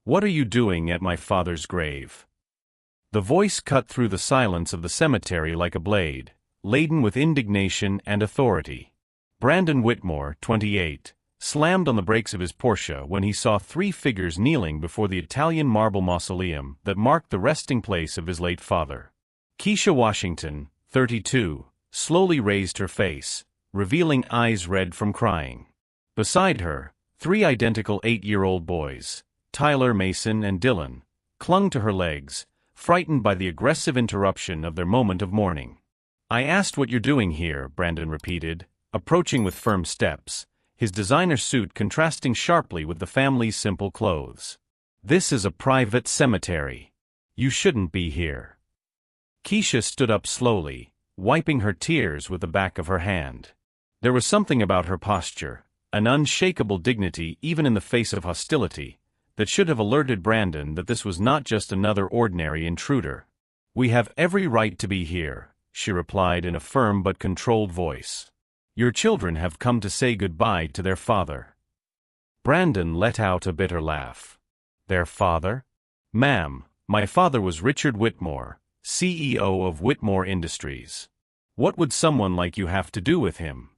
"What are you doing at my father's grave?" The voice cut through the silence of the cemetery like a blade, laden with indignation and authority. Brandon Whitmore, 28, slammed on the brakes of his Porsche when he saw three figures kneeling before the Italian marble mausoleum that marked the resting place of his late father. Keisha Washington, 32, slowly raised her face, revealing eyes red from crying. Beside her, three identical 8-year-old boys, Tyler, Mason, and Dylan, clung to her legs, frightened by the aggressive interruption of their moment of mourning. "I asked what you're doing here," Brandon repeated, approaching with firm steps, his designer suit contrasting sharply with the family's simple clothes. "This is a private cemetery. You shouldn't be here." Keisha stood up slowly, wiping her tears with the back of her hand. There was something about her posture, an unshakable dignity even in the face of hostility, that should have alerted Brandon that this was not just another ordinary intruder. "We have every right to be here," she replied in a firm but controlled voice. "Your children have come to say goodbye to their father." Brandon let out a bitter laugh. "Their father? Ma'am, my father was Richard Whitmore, CEO of Whitmore Industries. What would someone like you have to do with him?"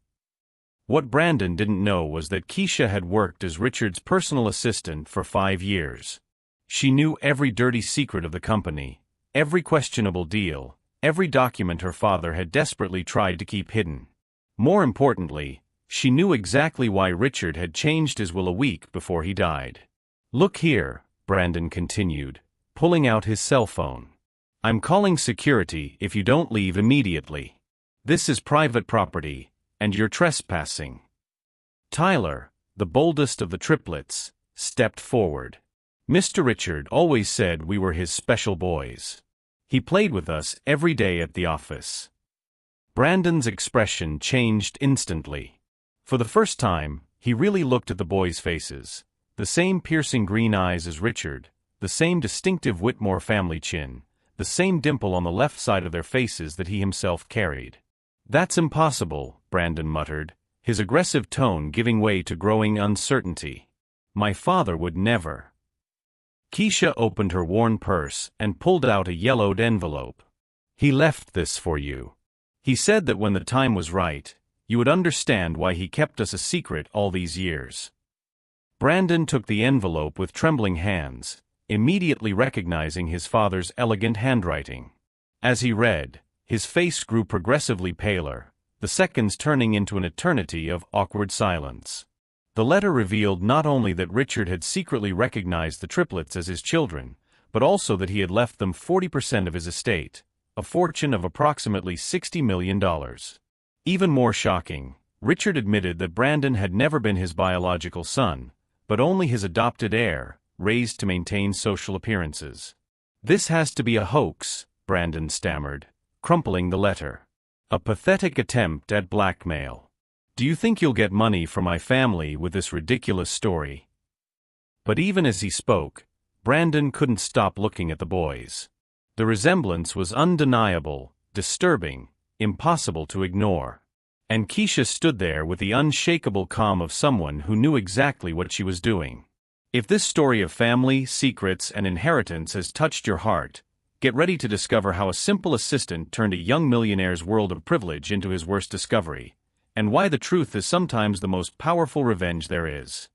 What Brandon didn't know was that Keisha had worked as Richard's personal assistant for 5 years. She knew every dirty secret of the company, every questionable deal, every document her father had desperately tried to keep hidden. More importantly, she knew exactly why Richard had changed his will a week before he died. "Look here," Brandon continued, pulling out his cell phone. "I'm calling security if you don't leave immediately. This is private property, and you're trespassing." Tyler, the boldest of the triplets, stepped forward. "Mr. Richard always said we were his special boys. He played with us every day at the office." Brandon's expression changed instantly. For the first time, he really looked at the boys' faces, the same piercing green eyes as Richard, the same distinctive Whitmore family chin, the same dimple on the left side of their faces that he himself carried. "That's impossible," Brandon muttered, his aggressive tone giving way to growing uncertainty. "My father would never." Keisha opened her worn purse and pulled out a yellowed envelope. "He left this for you. He said that when the time was right, you would understand why he kept us a secret all these years." Brandon took the envelope with trembling hands, immediately recognizing his father's elegant handwriting. As he read, his face grew progressively paler, the seconds turning into an eternity of awkward silence. The letter revealed not only that Richard had secretly recognized the triplets as his children, but also that he had left them 40% of his estate, a fortune of approximately $60 million. Even more shocking, Richard admitted that Brandon had never been his biological son, but only his adopted heir, raised to maintain social appearances. "This has to be a hoax," Brandon stammered, crumpling the letter. "A pathetic attempt at blackmail. Do you think you'll get money from my family with this ridiculous story?" But even as he spoke, Brandon couldn't stop looking at the boys. The resemblance was undeniable, disturbing, impossible to ignore. And Keisha stood there with the unshakable calm of someone who knew exactly what she was doing. If this story of family, secrets, and inheritance has touched your heart, get ready to discover how a simple assistant turned a young millionaire's world of privilege into his worst discovery, and why the truth is sometimes the most powerful revenge there is.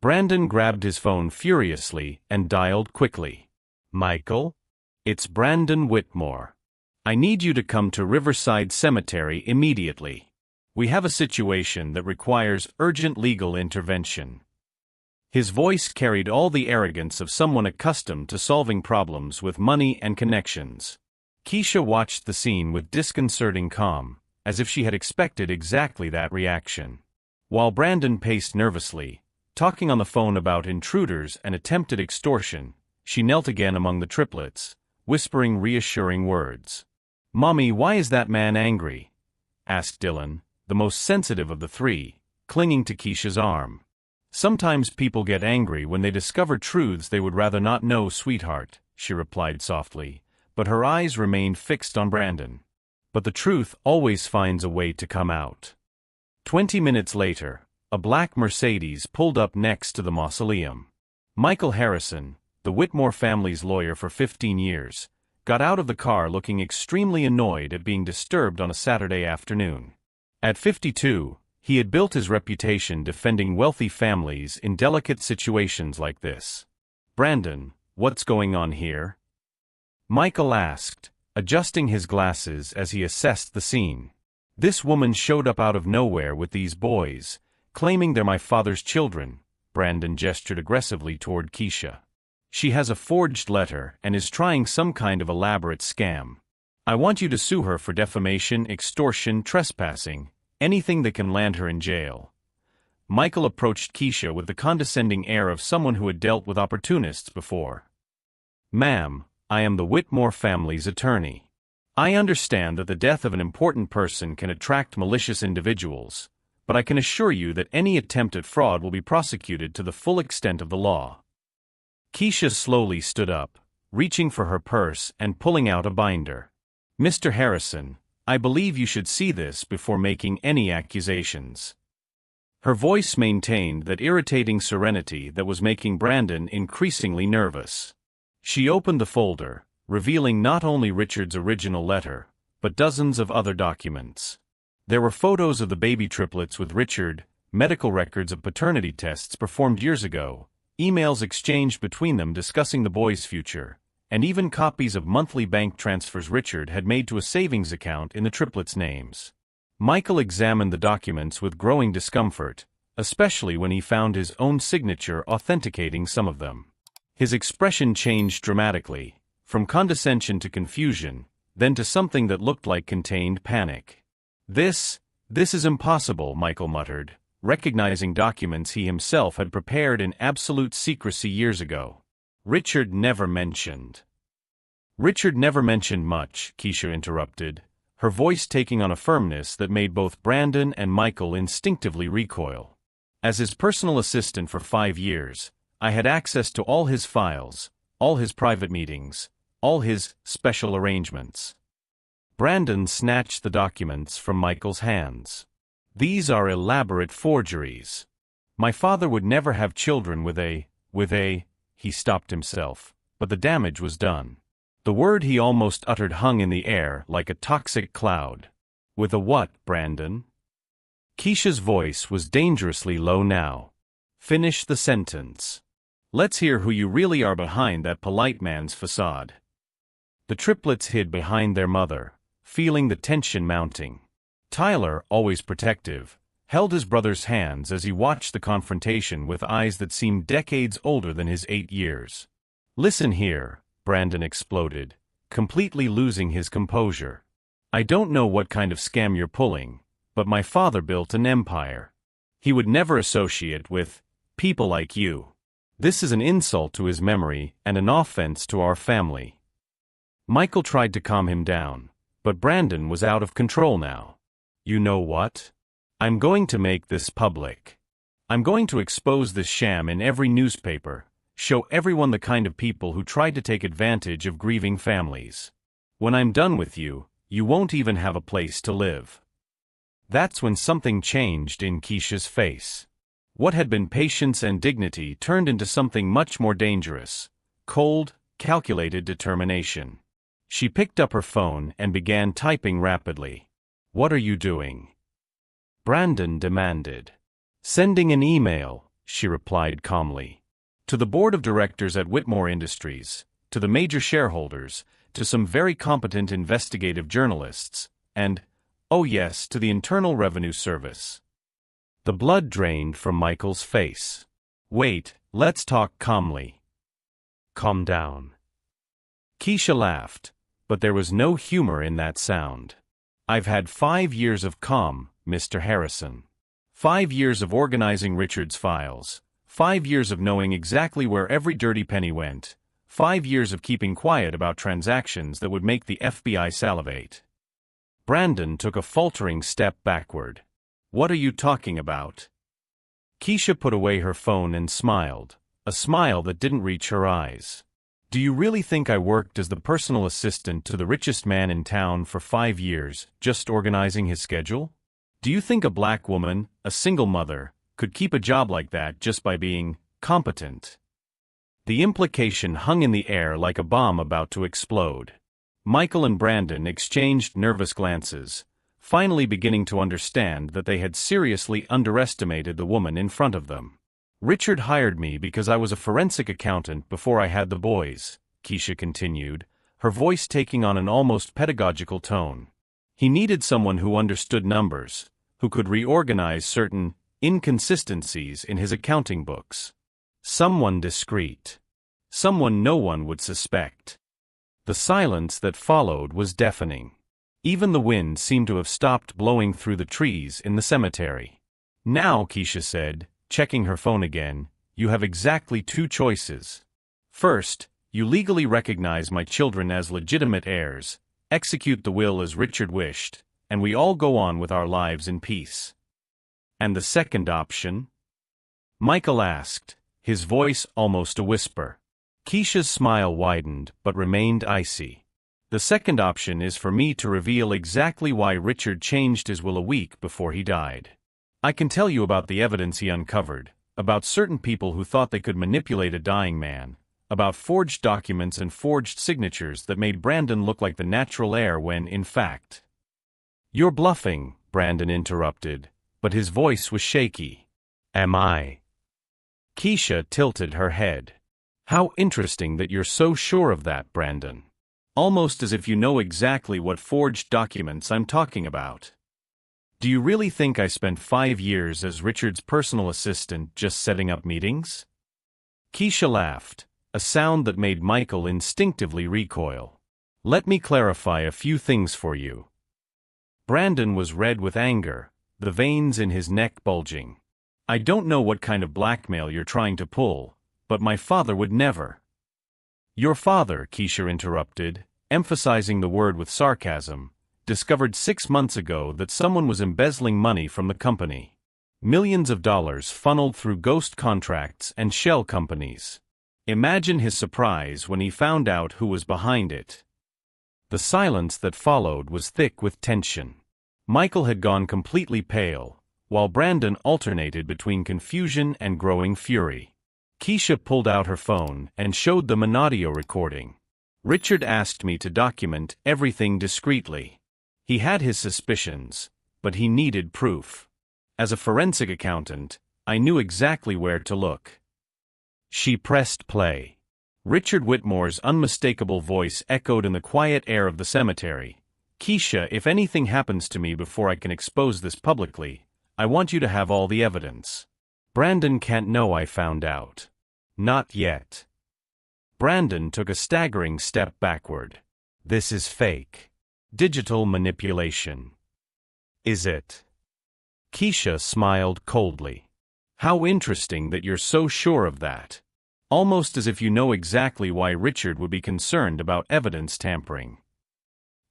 Brandon grabbed his phone furiously and dialed quickly. "Michael? It's Brandon Whitmore. I need you to come to Riverside Cemetery immediately. We have a situation that requires urgent legal intervention." His voice carried all the arrogance of someone accustomed to solving problems with money and connections. Keisha watched the scene with disconcerting calm, as if she had expected exactly that reaction. While Brandon paced nervously, talking on the phone about intruders and attempted extortion, she knelt again among the triplets, whispering reassuring words. "Mommy, why is that man angry?" asked Dylan, the most sensitive of the three, clinging to Keisha's arm. "Sometimes people get angry when they discover truths they would rather not know, sweetheart," she replied softly, but her eyes remained fixed on Brandon. "But the truth always finds a way to come out." 20 minutes later, a black Mercedes pulled up next to the mausoleum. Michael Harrison, the Whitmore family's lawyer for 15 years, got out of the car looking extremely annoyed at being disturbed on a Saturday afternoon. At 52, he had built his reputation defending wealthy families in delicate situations like this. "Brandon, what's going on here?" Michael asked, adjusting his glasses as he assessed the scene. "This woman showed up out of nowhere with these boys, claiming they're my father's children." Brandon gestured aggressively toward Keisha. "She has a forged letter and is trying some kind of elaborate scam. I want you to sue her for defamation, extortion, trespassing, anything that can land her in jail." Michael approached Keisha with the condescending air of someone who had dealt with opportunists before. "Ma'am, I am the Whitmore family's attorney. I understand that the death of an important person can attract malicious individuals, but I can assure you that any attempt at fraud will be prosecuted to the full extent of the law." Keisha slowly stood up, reaching for her purse and pulling out a binder. "Mr. Harrison, I believe you should see this before making any accusations." Her voice maintained that irritating serenity that was making Brandon increasingly nervous. She opened the folder, revealing not only Richard's original letter, but dozens of other documents. There were photos of the baby triplets with Richard, medical records of paternity tests performed years ago, emails exchanged between them discussing the boys' future, and even copies of monthly bank transfers Richard had made to a savings account in the triplets' names. Michael examined the documents with growing discomfort, especially when he found his own signature authenticating some of them. His expression changed dramatically, from condescension to confusion, then to something that looked like contained panic. This is impossible," Michael muttered, recognizing documents he himself had prepared in absolute secrecy years ago. "Richard never mentioned." "Richard never mentioned much," Keisha interrupted, her voice taking on a firmness that made both Brandon and Michael instinctively recoil. "As his personal assistant for 5 years, I had access to all his files, all his private meetings, all his special arrangements." Brandon snatched the documents from Michael's hands. "These are elaborate forgeries. My father would never have children with a, he stopped himself, but the damage was done. The word he almost uttered hung in the air like a toxic cloud. "With a what, Brandon?" Keisha's voice was dangerously low now. "Finish the sentence. Let's hear who you really are behind that polite man's facade." The triplets hid behind their mother, feeling the tension mounting. Tyler, always protective, held his brother's hands as he watched the confrontation with eyes that seemed decades older than his 8 years. "Listen here," Brandon exploded, completely losing his composure. "I don't know what kind of scam you're pulling, but my father built an empire. He would never associate with people like you. This is an insult to his memory and an offense to our family." Michael tried to calm him down, but Brandon was out of control now. "You know what? I'm going to make this public. I'm going to expose this sham in every newspaper, show everyone the kind of people who tried to take advantage of grieving families. When I'm done with you, you won't even have a place to live." That's when something changed in Keisha's face. What had been patience and dignity turned into something much more dangerous: cold, calculated determination. She picked up her phone and began typing rapidly. "What are you doing?" Brandon demanded. "Sending an email," she replied calmly. "To the board of directors at Whitmore Industries, to the major shareholders, to some very competent investigative journalists, and, oh yes, to the Internal Revenue Service." The blood drained from Michael's face. "Wait, let's talk calmly." "Calm down." Keisha laughed, but there was no humor in that sound. "I've had 5 years of calm, Mr. Harrison. 5 years of organizing Richard's files, 5 years of knowing exactly where every dirty penny went, 5 years of keeping quiet about transactions that would make the FBI salivate." Brandon took a faltering step backward. "What are you talking about?" Keisha put away her phone and smiled, a smile that didn't reach her eyes. "Do you really think I worked as the personal assistant to the richest man in town for 5 years, just organizing his schedule? Do you think a black woman, a single mother, could keep a job like that just by being competent?" The implication hung in the air like a bomb about to explode. Michael and Brandon exchanged nervous glances, finally beginning to understand that they had seriously underestimated the woman in front of them. Richard hired me because I was a forensic accountant before I had the boys, Keisha continued, her voice taking on an almost pedagogical tone. He needed someone who understood numbers, who could reorganize certain inconsistencies in his accounting books. Someone discreet. Someone no one would suspect. The silence that followed was deafening. Even the wind seemed to have stopped blowing through the trees in the cemetery. Now, Keisha said, checking her phone again, you have exactly two choices. First, you legally recognize my children as legitimate heirs, execute the will as Richard wished, and we all go on with our lives in peace. And the second option? Michael asked, his voice almost a whisper. Keisha's smile widened but remained icy. The second option is for me to reveal exactly why Richard changed his will a week before he died. I can tell you about the evidence he uncovered, about certain people who thought they could manipulate a dying man, about forged documents and forged signatures that made Brandon look like the natural heir when, in fact... You're bluffing, Brandon interrupted, but his voice was shaky. Am I? Keisha tilted her head. How interesting that you're so sure of that, Brandon. Almost as if you know exactly what forged documents I'm talking about. Do you really think I spent 5 years as Richard's personal assistant just setting up meetings? Keisha laughed, a sound that made Michael instinctively recoil. Let me clarify a few things for you. Brandon was red with anger, the veins in his neck bulging. I don't know what kind of blackmail you're trying to pull, but my father would never. Your father, Keisha interrupted, emphasizing the word with sarcasm, discovered 6 months ago that someone was embezzling money from the company. Millions of dollars funneled through ghost contracts and shell companies. Imagine his surprise when he found out who was behind it. The silence that followed was thick with tension. Michael had gone completely pale, while Brandon alternated between confusion and growing fury. Keisha pulled out her phone and showed them an audio recording. Richard asked me to document everything discreetly. He had his suspicions, but he needed proof. As a forensic accountant, I knew exactly where to look. She pressed play. Richard Whitmore's unmistakable voice echoed in the quiet air of the cemetery. Keisha, if anything happens to me before I can expose this publicly, I want you to have all the evidence. Brandon can't know I found out. Not yet. Brandon took a staggering step backward. This is fake. Digital manipulation. Is it? Keisha smiled coldly. How interesting that you're so sure of that. Almost as if you know exactly why Richard would be concerned about evidence tampering.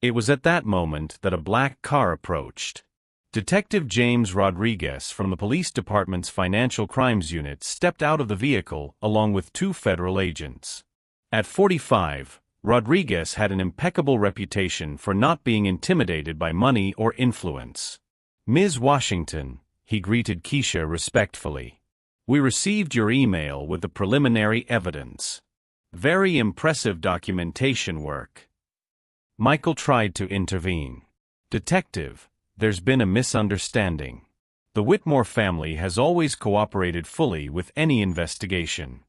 It was at that moment that a black car approached. Detective James Rodriguez from the police department's Financial Crimes Unit stepped out of the vehicle along with 2 federal agents. At 45, Rodriguez had an impeccable reputation for not being intimidated by money or influence. Ms. Washington, he greeted Keisha respectfully. We received your email with the preliminary evidence. Very impressive documentation work. Michael tried to intervene. Detective, there's been a misunderstanding. The Whitmore family has always cooperated fully with any investigation.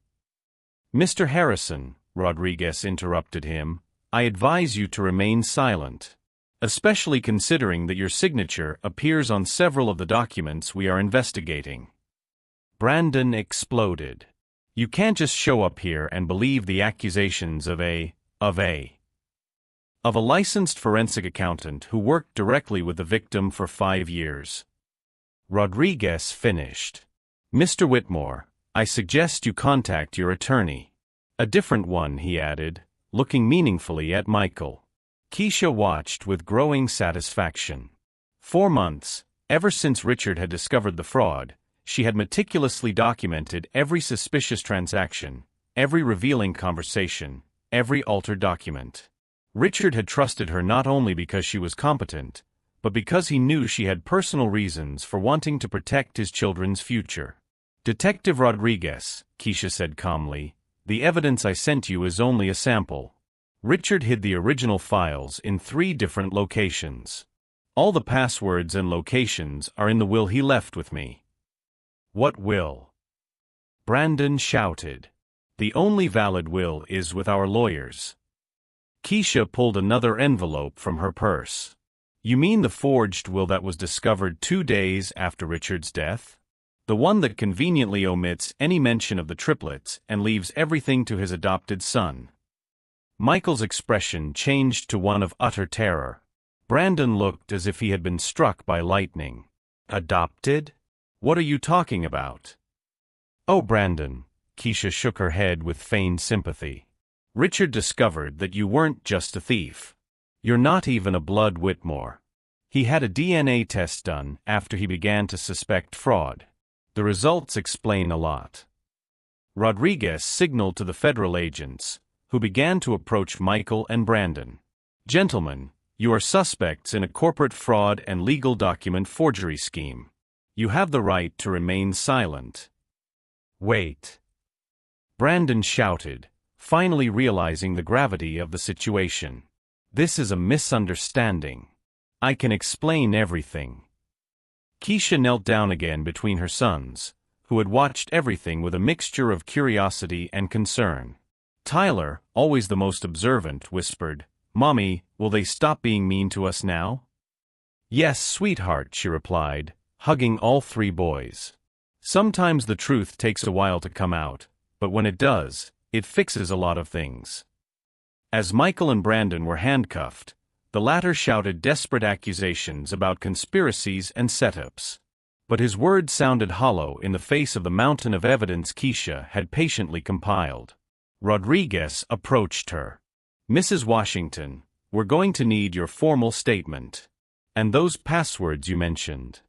Mr. Harrison, Rodriguez interrupted him, I advise you to remain silent. Especially considering that your signature appears on several of the documents we are investigating. Brandon exploded. You can't just show up here and believe the accusations of a licensed forensic accountant who worked directly with the victim for 5 years. Rodriguez finished. Mr. Whitmore, I suggest you contact your attorney. A different one, he added, looking meaningfully at Michael. Keisha watched with growing satisfaction. 4 months, ever since Richard had discovered the fraud, she had meticulously documented every suspicious transaction, every revealing conversation, every altered document. Richard had trusted her not only because she was competent, but because he knew she had personal reasons for wanting to protect his children's future. Detective Rodriguez, Keisha said calmly, The evidence I sent you is only a sample. Richard hid the original files in 3 different locations. All the passwords and locations are in the will he left with me. What will? Brandon shouted. The only valid will is with our lawyers. Keisha pulled another envelope from her purse. You mean the forged will that was discovered 2 days after Richard's death? The one that conveniently omits any mention of the triplets and leaves everything to his adopted son. Michael's expression changed to one of utter terror. Brandon looked as if he had been struck by lightning. Adopted? What are you talking about? Oh, Brandon, Keisha shook her head with feigned sympathy. Richard discovered that you weren't just a thief. You're not even a blood Whitmore. He had a DNA test done after he began to suspect fraud. The results explain a lot. Rodriguez signaled to the federal agents, who began to approach Michael and Brandon. Gentlemen, you are suspects in a corporate fraud and legal document forgery scheme. You have the right to remain silent. Wait. Brandon shouted, finally realizing the gravity of the situation. This is a misunderstanding. I can explain everything. Keisha knelt down again between her sons, who had watched everything with a mixture of curiosity and concern. Tyler, always the most observant, whispered, Mommy, will they stop being mean to us now? Yes, sweetheart, she replied, hugging all 3 boys. Sometimes the truth takes a while to come out, but when it does, it fixes a lot of things. As Michael and Brandon were handcuffed, the latter shouted desperate accusations about conspiracies and setups. But his words sounded hollow in the face of the mountain of evidence Keisha had patiently compiled. Rodriguez approached her. Mrs. Washington, we're going to need your formal statement. And those passwords you mentioned.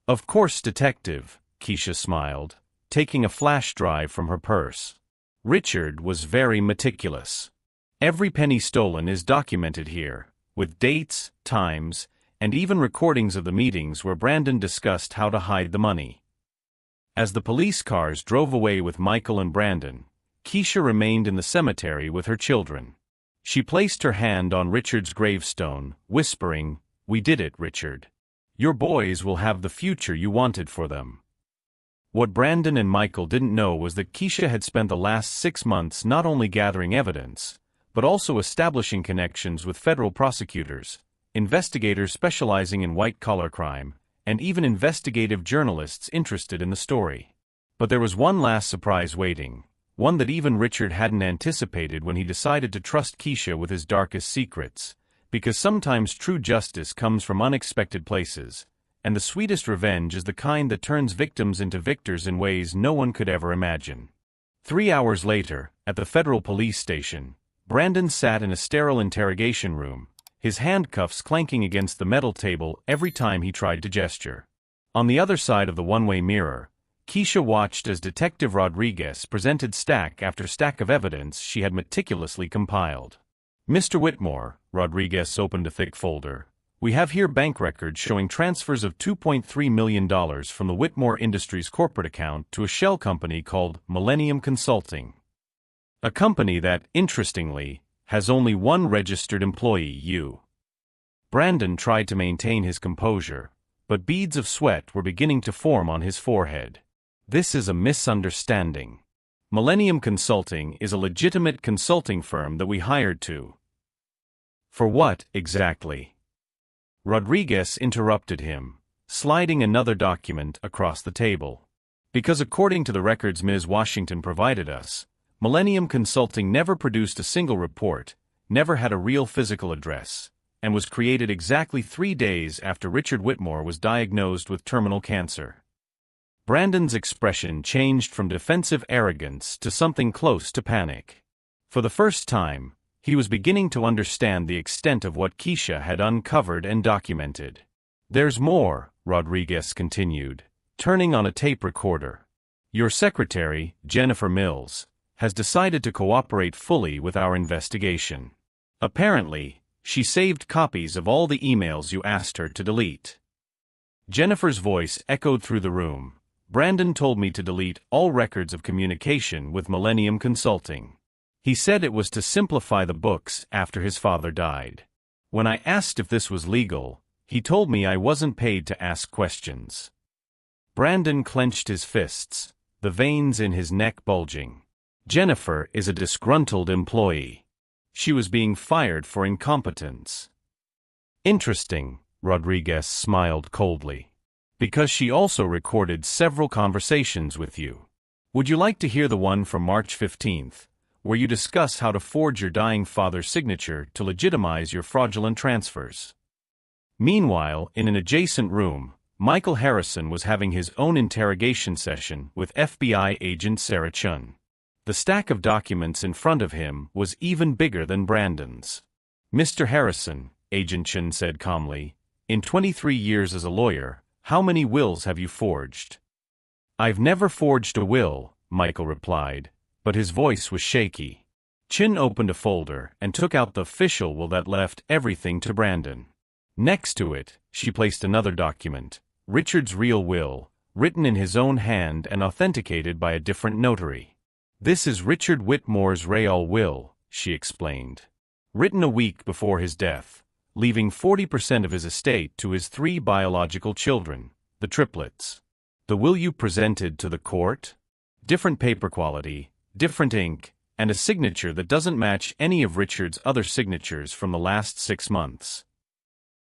Of course, Detective, Keisha smiled, taking a flash drive from her purse. Richard was very meticulous. Every penny stolen is documented here, with dates, times, and even recordings of the meetings where Brandon discussed how to hide the money. As the police cars drove away with Michael and Brandon, Keisha remained in the cemetery with her children. She placed her hand on Richard's gravestone, whispering, We did it, Richard. Your boys will have the future you wanted for them. What Brandon and Michael didn't know was that Keisha had spent the last 6 months not only gathering evidence, but also establishing connections with federal prosecutors, investigators specializing in white-collar crime, and even investigative journalists interested in the story. But there was one last surprise waiting, one that even Richard hadn't anticipated when he decided to trust Keisha with his darkest secrets, because sometimes true justice comes from unexpected places, and the sweetest revenge is the kind that turns victims into victors in ways no one could ever imagine. 3 hours later, at the federal police station, Brandon sat in a sterile interrogation room, his handcuffs clanking against the metal table every time he tried to gesture. On the other side of the one-way mirror, Keisha watched as Detective Rodriguez presented stack after stack of evidence she had meticulously compiled. Mr. Whitmore, Rodriguez opened a thick folder. We have here bank records showing transfers of $2.3 million from the Whitmore Industries corporate account to a shell company called Millennium Consulting. A company that, interestingly, has only one registered employee, you. Brandon tried to maintain his composure, but beads of sweat were beginning to form on his forehead. This is a misunderstanding. Millennium Consulting is a legitimate consulting firm that we hired to. For what, exactly? Rodriguez interrupted him, sliding another document across the table. Because according to the records Ms. Washington provided us, Millennium Consulting never produced a single report, never had a real physical address, and was created exactly 3 days after Richard Whitmore was diagnosed with terminal cancer. Brandon's expression changed from defensive arrogance to something close to panic. For the first time, he was beginning to understand the extent of what Keisha had uncovered and documented. There's more, Rodriguez continued, turning on a tape recorder. Your secretary, Jennifer Mills, has decided to cooperate fully with our investigation. Apparently, she saved copies of all the emails you asked her to delete. Jennifer's voice echoed through the room, Brandon told me to delete all records of communication with Millennium Consulting. He said it was to simplify the books after his father died. When I asked if this was legal, he told me I wasn't paid to ask questions. Brandon clenched his fists, the veins in his neck bulging. Jennifer is a disgruntled employee. She was being fired for incompetence. Interesting, Rodriguez smiled coldly. Because she also recorded several conversations with you. Would you like to hear the one from March 15th, where you discuss how to forge your dying father's signature to legitimize your fraudulent transfers? Meanwhile, in an adjacent room, Michael Harrison was having his own interrogation session with FBI agent Sarah Chun. The stack of documents in front of him was even bigger than Brandon's. Mr. Harrison, Agent Chun said calmly, in 23 years as a lawyer, how many wills have you forged? I've never forged a will, Michael replied, but his voice was shaky. Chin opened a folder and took out the official will that left everything to Brandon. Next to it, she placed another document, Richard's real will, written in his own hand and authenticated by a different notary. This is Richard Whitmore's real will, she explained. Written a week before his death, leaving 40% of his estate to his 3 biological children, the triplets. The will you presented to the court? Different paper quality, different ink, and a signature that doesn't match any of Richard's other signatures from the last 6 months.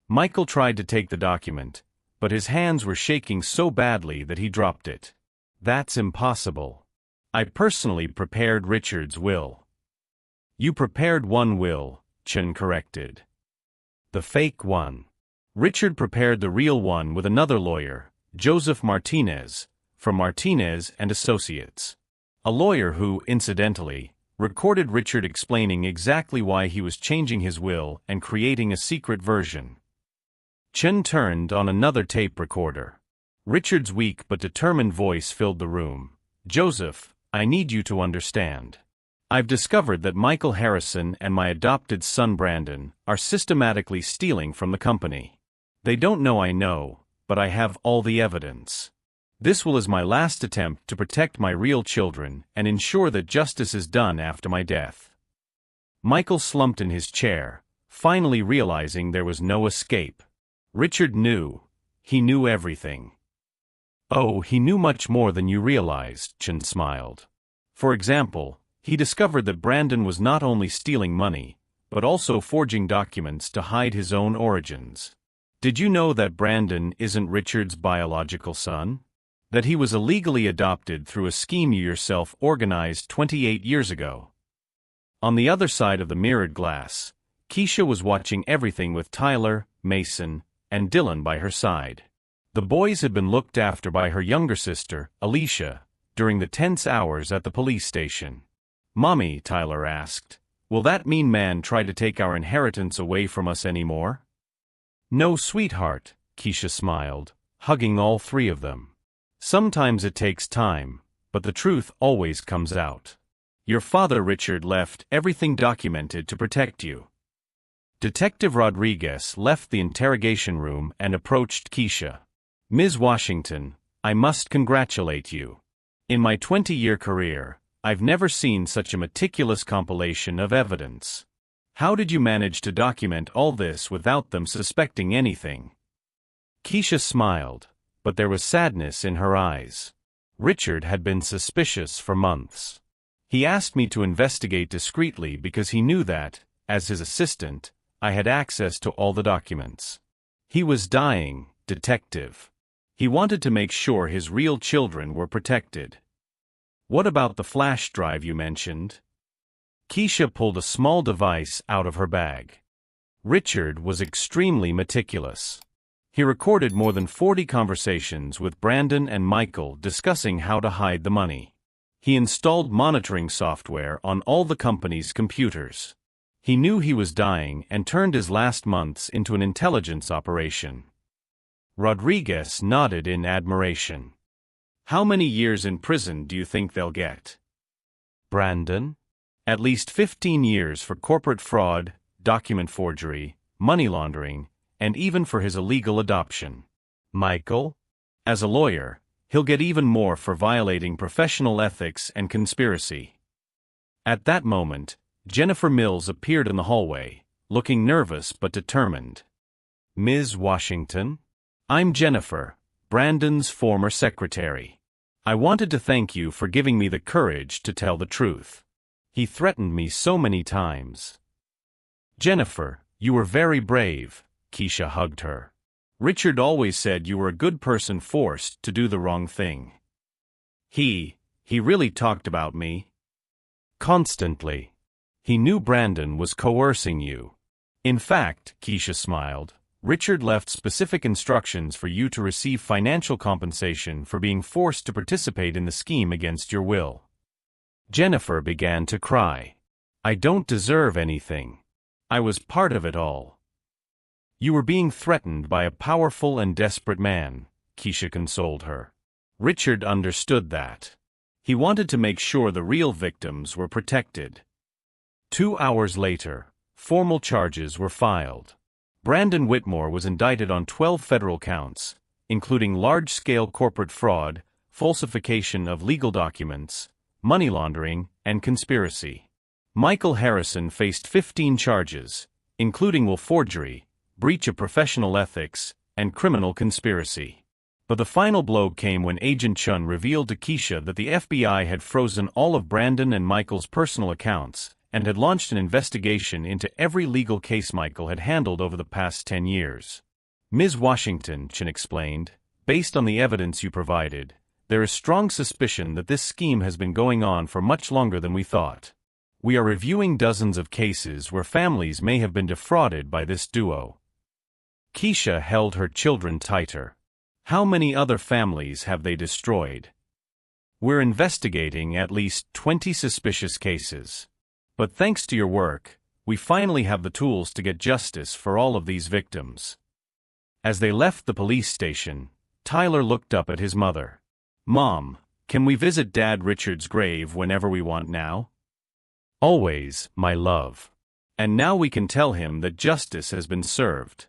Michael tried to take the document, but his hands were shaking so badly that he dropped it. That's impossible. I personally prepared Richard's will. You prepared one will, Chen corrected. The fake one. Richard prepared the real one with another lawyer, Joseph Martinez, from Martinez and Associates. A lawyer who, incidentally, recorded Richard explaining exactly why he was changing his will and creating a secret version. Chen turned on another tape recorder. Richard's weak but determined voice filled the room. Joseph, I need you to understand. I've discovered that Michael Harrison and my adopted son Brandon are systematically stealing from the company. They don't know I know, but I have all the evidence. This will is my last attempt to protect my real children and ensure that justice is done after my death. Michael slumped in his chair, finally realizing there was no escape. Richard knew. He knew everything. Oh, he knew much more than you realized, Chen smiled. For example, he discovered that Brandon was not only stealing money, but also forging documents to hide his own origins. Did you know that Brandon isn't Richard's biological son? That he was illegally adopted through a scheme you yourself organized 28 years ago? On the other side of the mirrored glass, Keisha was watching everything with Tyler, Mason, and Dylan by her side. The boys had been looked after by her younger sister, Alicia, during the tense hours at the police station. Mommy, Tyler asked, will that mean man try to take our inheritance away from us anymore? No, sweetheart, Keisha smiled, hugging all 3 of them. Sometimes it takes time, but the truth always comes out. Your father Richard left everything documented to protect you. Detective Rodriguez left the interrogation room and approached Keisha. Ms. Washington, I must congratulate you. In my 20-year career, I've never seen such a meticulous compilation of evidence. How did you manage to document all this without them suspecting anything? Keisha smiled, but there was sadness in her eyes. Richard had been suspicious for months. He asked me to investigate discreetly because he knew that, as his assistant, I had access to all the documents. He was dying, detective. He wanted to make sure his real children were protected. What about the flash drive you mentioned? Keisha pulled a small device out of her bag. Richard was extremely meticulous. He recorded more than 40 conversations with Brandon and Michael discussing how to hide the money. He installed monitoring software on all the company's computers. He knew he was dying and turned his last months into an intelligence operation. Rodriguez nodded in admiration. How many years in prison do you think they'll get? Brandon? At least 15 years for corporate fraud, document forgery, money laundering, and even for his illegal adoption. Michael? As a lawyer, He'll get even more for violating professional ethics and conspiracy. At that moment, Jennifer Mills appeared in the hallway, looking nervous but determined. "Ms. Washington? I'm Jennifer, Brandon's former secretary. I wanted to thank you for giving me the courage to tell the truth. He threatened me so many times." "Jennifer, you were very brave," Keisha hugged her. "Richard always said you were a good person forced to do the wrong thing. He really talked about me. Constantly. He knew Brandon was coercing you. In fact," Keisha smiled, "Richard left specific instructions for you to receive financial compensation for being forced to participate in the scheme against your will." Jennifer began to cry. "I don't deserve anything. I was part of it all." "You were being threatened by a powerful and desperate man," Keisha consoled her. "Richard understood that. He wanted to make sure the real victims were protected." 2 hours later, formal charges were filed. Brandon Whitmore was indicted on 12 federal counts, including large-scale corporate fraud, falsification of legal documents, money laundering, and conspiracy. Michael Harrison faced 15 charges, including will forgery, breach of professional ethics, and criminal conspiracy. But the final blow came when Agent Chun revealed to Keisha that the FBI had frozen all of Brandon and Michael's personal accounts and had launched an investigation into every legal case Michael had handled over the past 10 years. "Ms. Washington," Chun explained, "based on the evidence you provided, there is strong suspicion that this scheme has been going on for much longer than we thought. We are reviewing dozens of cases where families may have been defrauded by this duo." Keisha held her children tighter. "How many other families have they destroyed?" "We're investigating at least 20 suspicious cases. But thanks to your work, we finally have the tools to get justice for all of these victims." As they left the police station, Tyler looked up at his mother. "Mom, can we visit Dad Richard's grave whenever we want now?" "Always, my love. And now we can tell him that justice has been served."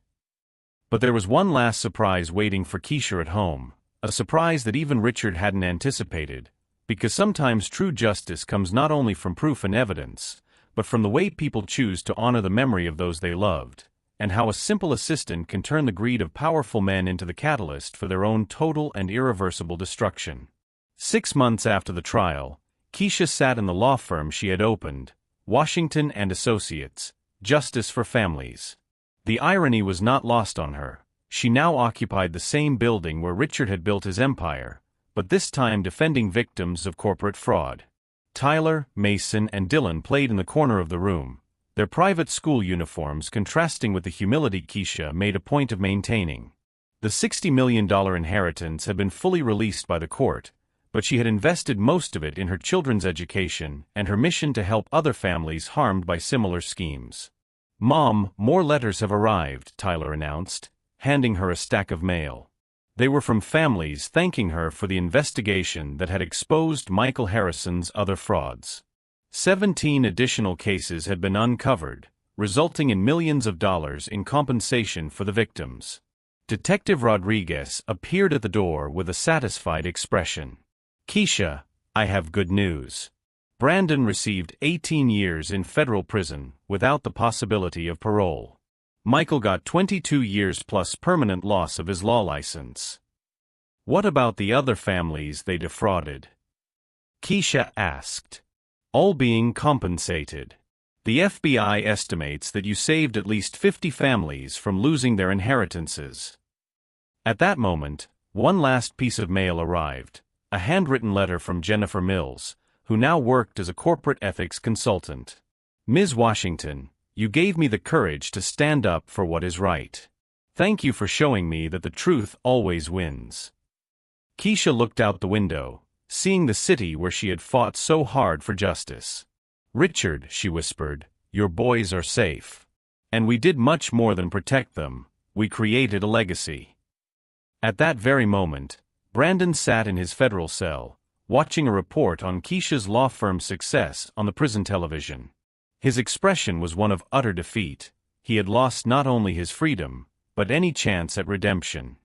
But there was one last surprise waiting for Keisha at home, a surprise that even Richard hadn't anticipated, because sometimes true justice comes not only from proof and evidence, but from the way people choose to honor the memory of those they loved, and how a simple assistant can turn the greed of powerful men into the catalyst for their own total and irreversible destruction. 6 months after the trial, Keisha sat in the law firm she had opened, Washington and Associates, Justice for Families. The irony was not lost on her. She now occupied the same building where Richard had built his empire, but this time defending victims of corporate fraud. Tyler, Mason, and Dylan played in the corner of the room, their private school uniforms contrasting with the humility Keisha made a point of maintaining. The $60 million inheritance had been fully released by the court, but she had invested most of it in her children's education and her mission to help other families harmed by similar schemes. "Mom, more letters have arrived," Tyler announced, handing her a stack of mail. They were from families thanking her for the investigation that had exposed Michael Harrison's other frauds. 17 additional cases had been uncovered, resulting in millions of dollars in compensation for the victims. Detective Rodriguez appeared at the door with a satisfied expression. "Keisha, I have good news. Brandon received 18 years in federal prison without the possibility of parole. Michael got 22 years plus permanent loss of his law license." "What about the other families they defrauded?" Keisha asked. "All being compensated. The FBI estimates that you saved at least 50 families from losing their inheritances." At that moment, one last piece of mail arrived, a handwritten letter from Jennifer Mills, who now worked as a corporate ethics consultant. "Ms. Washington, you gave me the courage to stand up for what is right. Thank you for showing me that the truth always wins." Keisha looked out the window, seeing the city where she had fought so hard for justice. "Richard," she whispered, "your boys are safe. And we did much more than protect them, we created a legacy." At that very moment, Brandon sat in his federal cell, watching a report on Keisha's law firm's success on the prison television. His expression was one of utter defeat. He had lost not only his freedom, but any chance at redemption.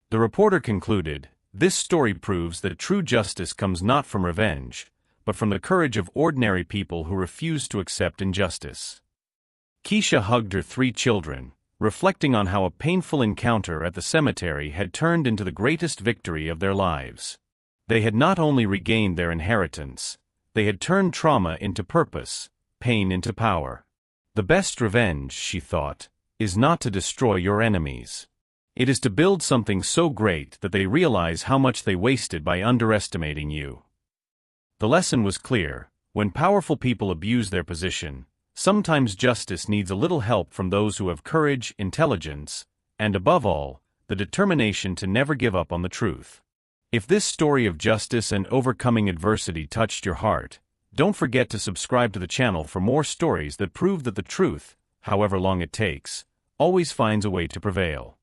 The reporter concluded, This story proves that true justice comes not from revenge, but from the courage of ordinary people who refuse to accept injustice. Keisha hugged her 3 children, reflecting on how a painful encounter at the cemetery had turned into the greatest victory of their lives. They had not only regained their inheritance, they had turned trauma into purpose, pain into power. The best revenge, she thought, is not to destroy your enemies. It is to build something so great that they realize how much they wasted by underestimating you. The lesson was clear: when powerful people abuse their position, sometimes justice needs a little help from those who have courage, intelligence, and above all, the determination to never give up on the truth. If this story of justice and overcoming adversity touched your heart, don't forget to subscribe to the channel for more stories that prove that the truth, however long it takes, always finds a way to prevail.